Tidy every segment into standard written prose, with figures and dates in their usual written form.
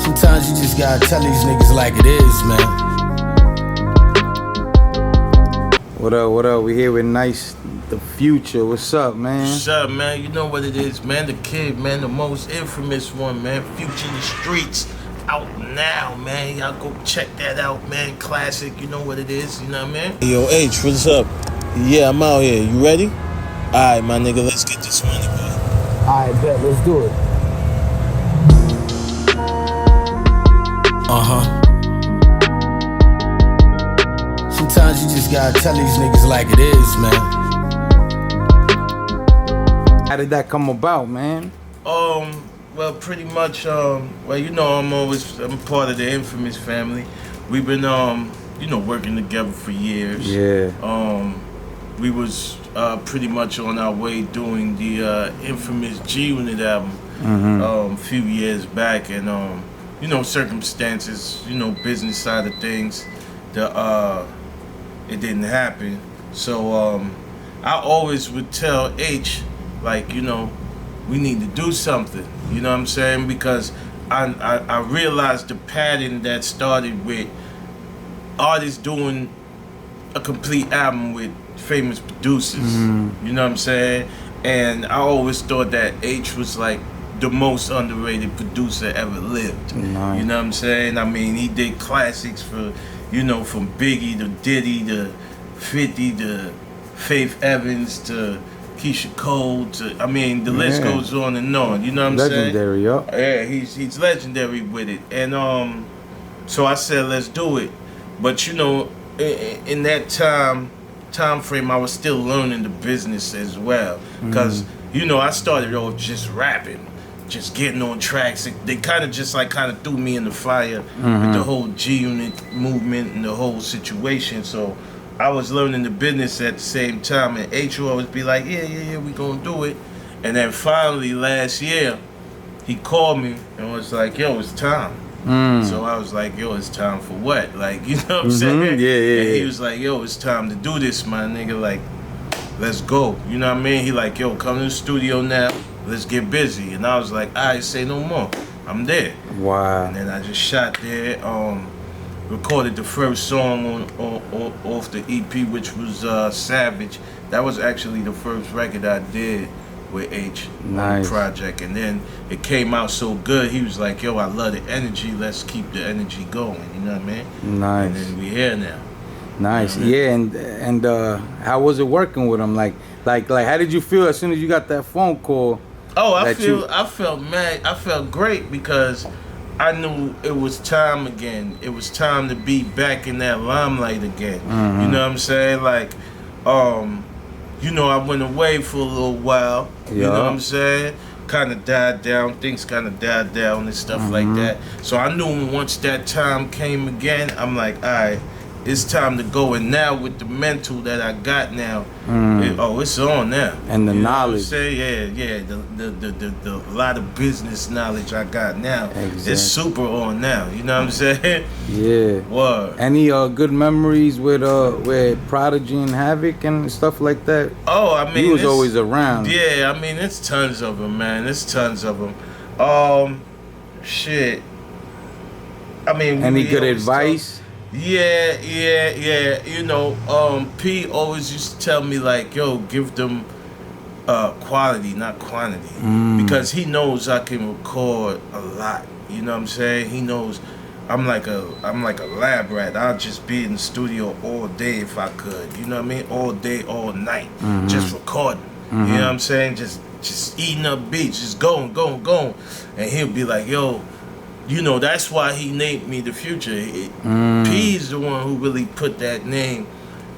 Sometimes you just gotta tell these niggas like it is, man. What up, what up? We here with Nyce, the future. What's up, man? What's up, man? You know what it is, man. The kid, man, the most infamous one, man. Future in the Streets, out now, man. Y'all go check that out, man. Classic, you know what it is, you know what I mean? Yo, H, what's up? Yeah, I'm out here. You ready? Alright, my nigga, let's get this money, boy. Alright, bet. Let's do it. Sometimes you just gotta tell these niggas like it is, man. How did that come about, man? Well, pretty much, well, you know, I'm part of the infamous family. We've been, you know, working together for years. Yeah. We was pretty much on our way doing the infamous G-Unit album a few years back, and you know, circumstances, you know, business side of things, it didn't happen. So I always would tell H, like, you know, we need to do something, you know what I'm saying? Because I realized the pattern that started with artists doing a complete album with famous producers, you know what I'm saying? And I always thought that H was like the most underrated producer ever lived. Nice. You know what I'm saying? I mean, he did classics for, you know, from Biggie to Diddy to 50 to Faith Evans to Keisha Cole to, I mean, the list goes on and on. You know what I'm Legendary, saying? yeah. Yeah, he's legendary with it. And so I said, let's do it. But you know, in that time frame, I was still learning the business as well. Because, you know, I started off just rapping, just getting on tracks. They kind of threw me in the fire with the whole G-Unit movement and the whole situation. So I was learning the business at the same time, and H would always be like, yeah, we gonna do it. And then finally last year, he called me and was like, yo, it's time. So I was like, yo, it's time for what? Like, you know what I'm saying? Yeah. And he was like, yo, it's time to do this, my nigga. Like, let's go. You know what I mean? He like, yo, come to the studio now. Let's get busy. And I was like, all right, say no more. I'm there. Wow. And then I just shot there, recorded the first song off the EP, which was Savage. That was actually the first record I did with H on the project. And then it came out so good, he was like, yo, I love the energy. Let's keep the energy going. You know what I mean? Nice. And then we here now. Nice. You know what I mean? Yeah, and how was it working with him? Like how did you feel as soon as you got that phone call? Oh, I felt mad. I felt great because I knew it was time again. It was time to be back in that limelight again. You know what I'm saying? Like, you know, I went away for a little while. You know what I'm saying? Kind of died down. Things kind of died down and stuff like that. So I knew once that time came again, I'm like, all right, it's time to go. And now with the mental that I got now, it's on now. And the you know knowledge. What I'm saying? Yeah. The lot of business knowledge I got now. Exactly. It's super on now. You know what I'm saying? Yeah. What? Any good memories with Prodigy and Havoc and stuff like that? Oh, I mean, he was always around. Yeah, I mean, it's tons of them, man. It's tons of them. Shit. I mean, any good advice? Yeah. You know, P always used to tell me like, yo, give them quality, not quantity, because he knows I can record a lot. You know what I'm saying? He knows I'm like a lab rat. I'll just be in the studio all day if I could. You know what I mean? All day, all night, just recording. You know what I'm saying? Just eating up beats, just going. And he'll be like, yo, you know, that's why he named me the Future. P's the one who really put that name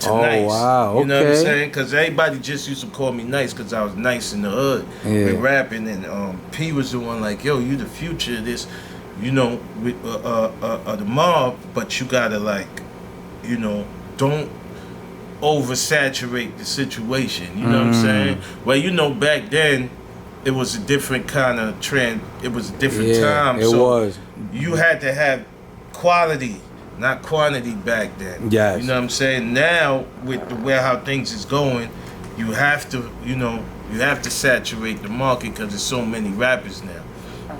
to Nyce. Wow, okay. You know what I'm saying? Because everybody just used to call me Nyce because I was nice in the hood with rapping. And P was the one like, yo, you the future of this, you know, with the mob, but you gotta like, you know, don't oversaturate the situation. You know what I'm saying? Well, you know, back then, it was a different kind of trend. It was a different time. It was. You had to have quality, not quantity back then. Yes. You know what I'm saying? Now, with the way how things is going, you have to, you know, you have to saturate the market because there's so many rappers now.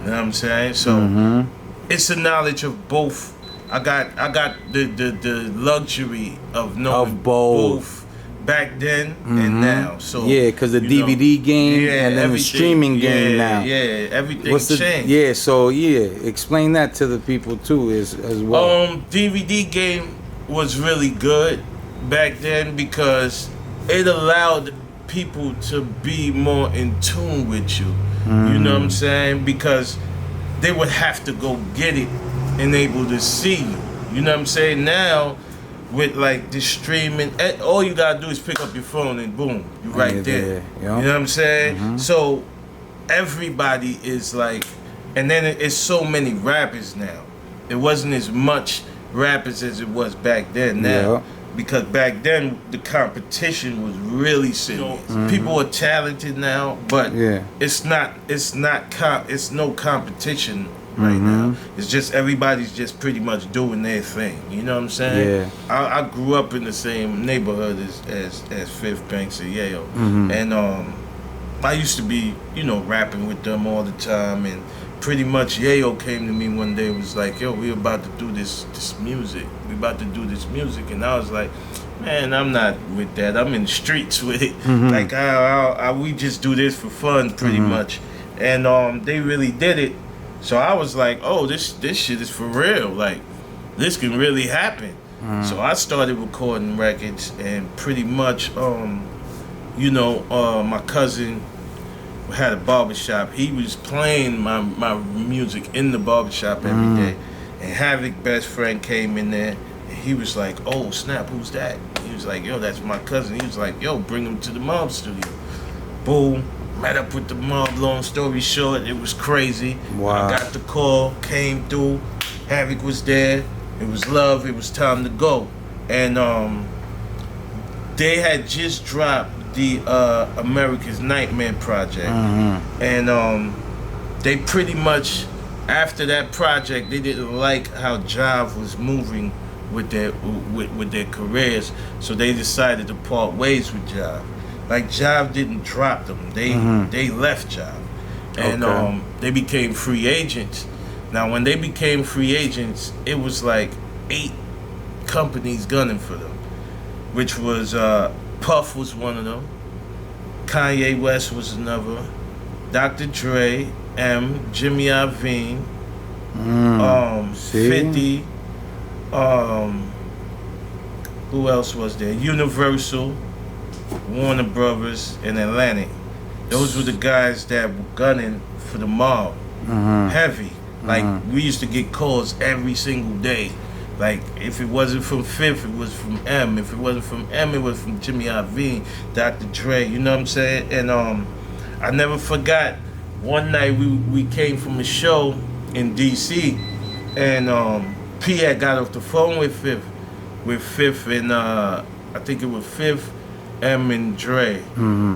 You know what I'm saying? So it's a knowledge of both. I got the luxury of knowing Of both. back then and now. So yeah, because the you know, DVD game and then the everything- streaming game now. Yeah, everything What's the changed. yeah? So yeah, explain that to the people too as well. DVD game was really good back then because it allowed people to be more in tune with you. You know what I'm saying? Because they would have to go get it and able to see you. You know what I'm saying? Now, with like the streaming, all you gotta do is pick up your phone and boom, you're right Yeah, there. yeah, yeah. You know what I'm saying? So everybody is like, and then it's so many rappers now. It wasn't as much rappers as it was back then now. Yeah. Because back then the competition was really serious. People are talented now, but Yeah. it's no competition right now. It's just everybody's just pretty much doing their thing. You know what I'm saying? Yeah. I grew up in the same neighborhood as Fifth Banks and Yayo, and I used to be rapping with them all the time, and pretty much Yayo came to me one day and was like, yo, we about to do this music. We about to do this music. And I was like, man, I'm not with that. I'm in the streets with it. Like, we just do this for fun pretty much. And they really did it. So I was like, oh, this shit is for real. Like, this can really happen. So I started recording records, and pretty much, my cousin had a barbershop. He was playing my music in the barbershop every day. And Havoc, best friend, came in there, and he was like, oh snap, who's that? He was like, yo, that's my cousin. He was like, yo, bring him to the Mobb studio. Boom, met up with the Mobb. Long story short, it was crazy. Wow. I got the call, came through, Havoc was there, it was love, it was time to go. And they had just dropped the America's Nightmare project, and they pretty much, after that project, they didn't like how Jive was moving with their careers, so they decided to part ways with Jive. Like, Jive didn't drop them; they left Jive, and they became free agents. Now, when they became free agents, it was like 8 companies gunning for them, which was Puff was one of them, Kanye West was another, Dr. Dre, Jimmy Iovine, 50, who else was there? Universal, Warner Brothers, and Atlantic. Those were the guys that were gunning for the Mobb, heavy. Like, we used to get calls every single day. Like, if it wasn't from Fifth, it was from M. If it wasn't from M, it was from Jimmy Iovine, Dr. Dre, you know what I'm saying? And I never forgot, one night we came from a show in D.C., and P had got off the phone with Fifth and I think it was Fifth, M, and Dre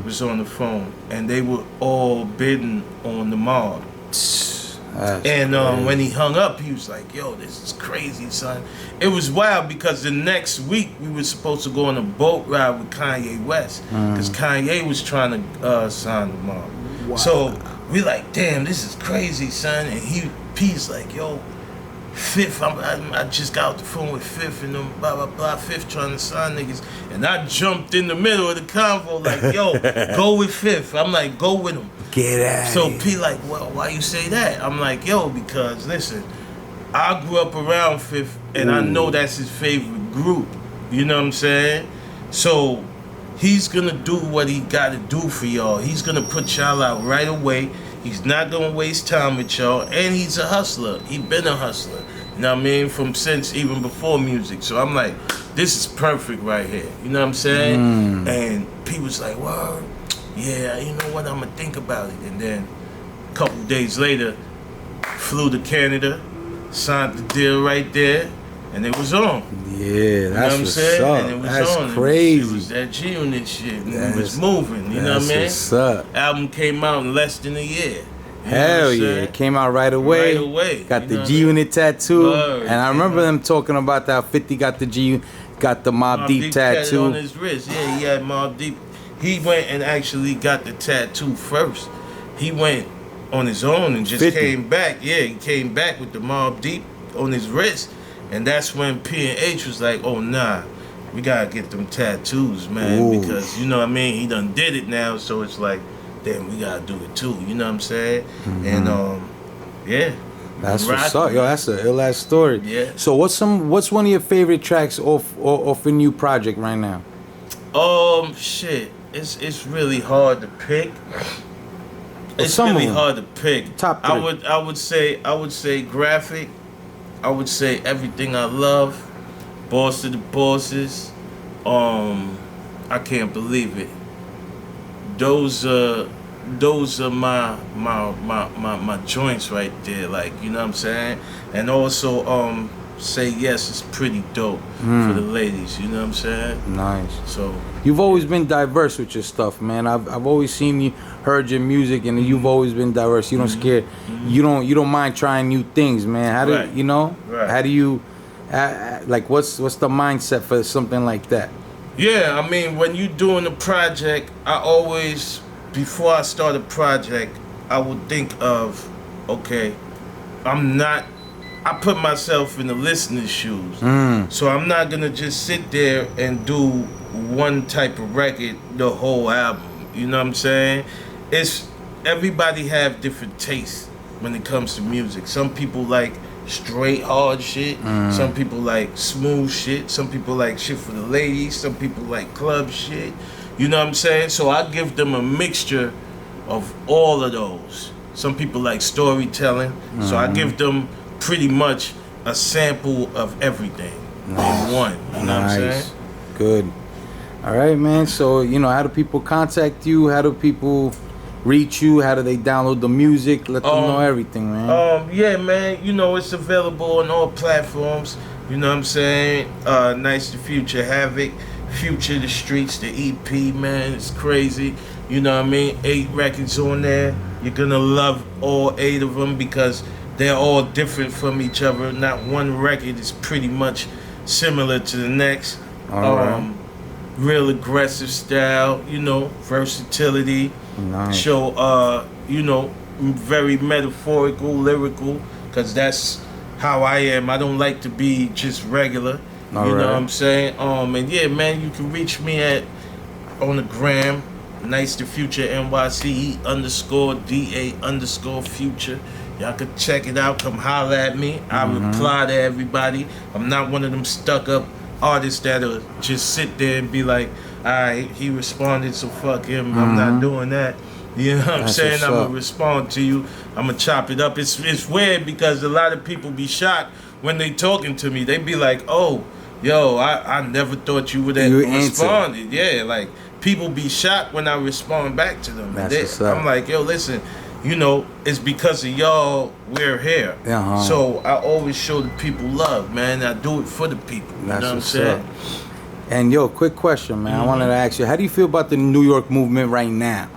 was on the phone, and they were all bidding on the Mobb. And when he hung up, he was like, yo, this is crazy, son. It was wild because the next week we were supposed to go on a boat ride with Kanye West, because Kanye was trying to sign the Mobb. Wow. So we like, damn, this is crazy, son. And P's like, yo, Fifth, I just got off the phone with Fifth and them, blah, blah, blah. Fifth trying to sign niggas. And I jumped in the middle of the convo like, yo, go with Fifth. I'm like, go with him. Get out. So P like, well, why you say that? I'm like, yo, because listen, I grew up around Fifth, and I know that's his favorite group. You know what I'm saying? So he's gonna do what he gotta do for y'all. He's gonna put y'all out right away. He's not gonna waste time with y'all, and he's a hustler. He been a hustler. You know what I mean? From since even before music. So I'm like, this is perfect right here. You know what I'm saying? And P was like, well, yeah, you know what? I'm gonna think about it. And then a couple days later, flew to Canada, signed the deal right there, and it was on. Yeah, that's what's up. And it was that's on. crazy. It was that G-Unit shit. And it was moving. You know what I mean? What's up. Album came out in less than a year. You Hell yeah, it came out right away. Right away. Got the G-Unit tattoo. Word. And I remember them talking about that 50 got the Mobb Deep tattoo. On his wrist. Yeah, he had Mobb Deep. He went and actually got the tattoo first. He went on his own and just 50. came back. Yeah, he came back with the Mobb Deep on his wrist, and that's when P&H was like, "Oh nah, we gotta get them tattoos, man," Ooh. because you know what I mean. He done did it now, so it's like, damn, we gotta do it too. You know what I'm saying? And yeah. That's what's up, yo. That's a ill ass story. Yeah. So what's one of your favorite tracks off a new project right now? Shit. It's really hard to pick. It's some of really them. hard to pick. Top 3. I would say Graphic. I would say Everything I Love. Boss to the Bosses. I can't believe it. Those are my joints right there, like, you know what I'm saying? And also Say Yes is pretty dope for the ladies, you know what I'm saying? Nice. So You've always been diverse with your stuff, man. I've always seen you, heard your music, and you've always been diverse. You don't scare, you don't mind trying new things, man. How do Right. you know? Right. How do you, like, what's the mindset for something like that? yeah, I mean, when you doing a project, I always, before I start a project, I would think of, okay, I put myself in the listener's shoes. So I'm not gonna just sit there and do one type of record the whole album. You know what I'm saying? It's everybody have different tastes when it comes to music. Some people like straight hard shit. Some people like smooth shit. Some people like shit for the ladies. Some people like club shit. You know what I'm saying? So I give them a mixture of all of those. Some people like storytelling. So I give them pretty much a sample of everything in one. You know what I'm saying? Good. All right, man. So, how do people contact you? How do people reach you? How do they download the music? Let them know everything, man. Yeah, man. It's available on all platforms. You know what I'm saying? Nyce the Future, Havoc, Future the Streets, the EP, man. It's crazy. You know what I mean? 8 records on there. You're gonna love all 8 of them because they're all different from each other. Not one record is pretty much similar to the next. All right. Real aggressive style, versatility. Nice. Show, very metaphorical, lyrical, because that's how I am. I don't like to be just regular. All you know right. what I'm saying? And yeah, man, you can reach me on the gram, Nyce the Future, NYCE_DA_Future. Y'all could check it out. Come holler at me. I reply to everybody. I'm not one of them stuck up artists that'll just sit there and be like, alright, he responded, so fuck him. I'm not doing that. You know what I'm saying? I'm gonna respond to you. I'm gonna chop it up. It's weird because a lot of people be shocked when they talking to me. They be like, oh, yo, I never thought you would have responded. Yeah, like people be shocked when I respond back to them. I'm like, yo, listen, it's because of y'all we're here. So I always show the people love, man. I do it for the people. You know what I'm saying? And yo, quick question, man. I wanted to ask you, how do you feel about the New York movement right now?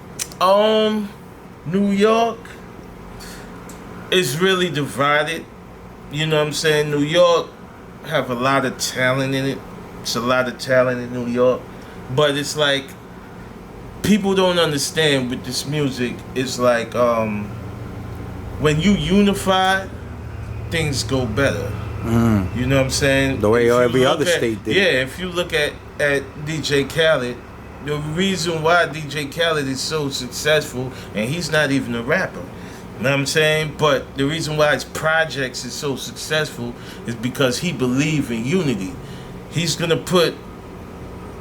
New York is really divided. You know what I'm saying? New York have a lot of talent in it. It's a lot of talent in New York. But it's like people don't understand with this music. It's like when you unify, things go better. You know what I'm saying? The way every other state did. Yeah, if you look at DJ Khaled, the reason why DJ Khaled is so successful, and he's not even a rapper, you know what I'm saying? But the reason why his projects is so successful is because he believes in unity. He's gonna put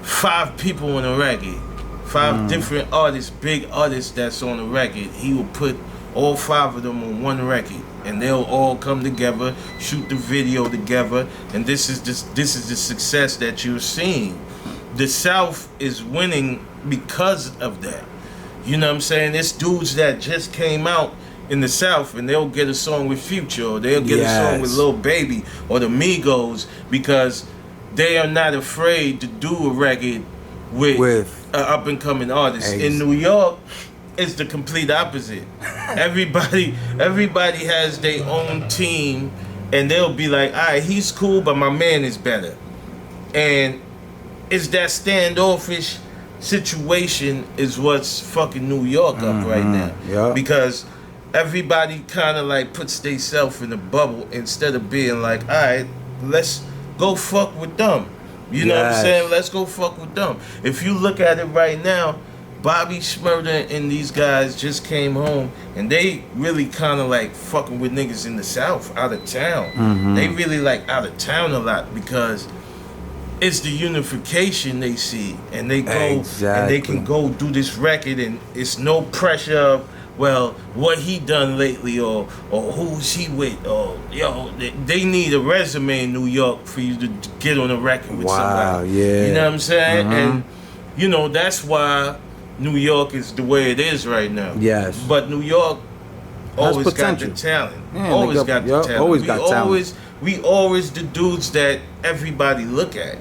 5 people on a record, 5 different artists, big artists that's on a record. He will put all 5 of them on one record, and they'll all come together, shoot the video together, and this is the success that you're seeing. The South is winning because of that. You know what I'm saying? There's dudes that just came out in the South and they'll get a song with Future, or they'll get a song with Lil Baby or the Migos, because they are not afraid to do a record with an up and coming artist. In New York, it's the complete opposite. Everybody has their own team, and they'll be like, all right, he's cool, but my man is better. And it's that standoffish situation is what's fucking New York up right now. Yeah. Because everybody kind of like puts themselves in a bubble instead of being like, all right, let's go fuck with them. You know what I'm saying? Let's go fuck with them. If you look at it right now, Bobby Shmurda and these guys just came home, and they really kind of like fucking with niggas in the South, out of town. They really like out of town a lot because it's the unification they see, and they go and they can go do this record, and it's no pressure of, well, what he done lately, or who's he with, or yo, they need a resume in New York for you to get on a record with somebody. You know what I'm saying? And you know that's why New York is the way it is right now. Yes. But New York always got the talent. Always got the talent. Always got talent. We always the dudes that everybody look at.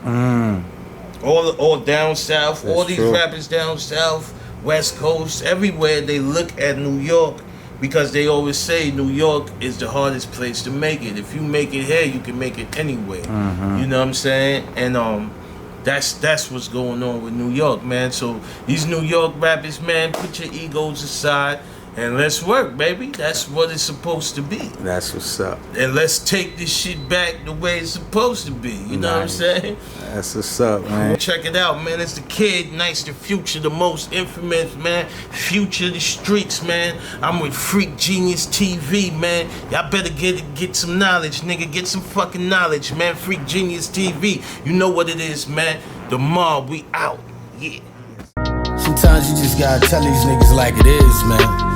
All down south, that's all these rappers down south, West Coast, everywhere they look at New York because they always say New York is the hardest place to make it. If you make it here, you can make it anywhere. You know what I'm saying? And that's what's going on with New York, man. So these New York rappers, man, put your egos aside and let's work, baby. That's what it's supposed to be. That's what's up. And let's take this shit back the way it's supposed to be. You know what I'm saying? That's what's up, man. Check it out, man. It's the kid, Nyce the Future, the most infamous, man. Future the streets, man. I'm with Freak Genius TV, man. Y'all better get some knowledge, nigga. Get some fucking knowledge, man. Freak Genius TV. You know what it is, man. The mob, we out. Yeah. Sometimes you just gotta tell these niggas like it is, man.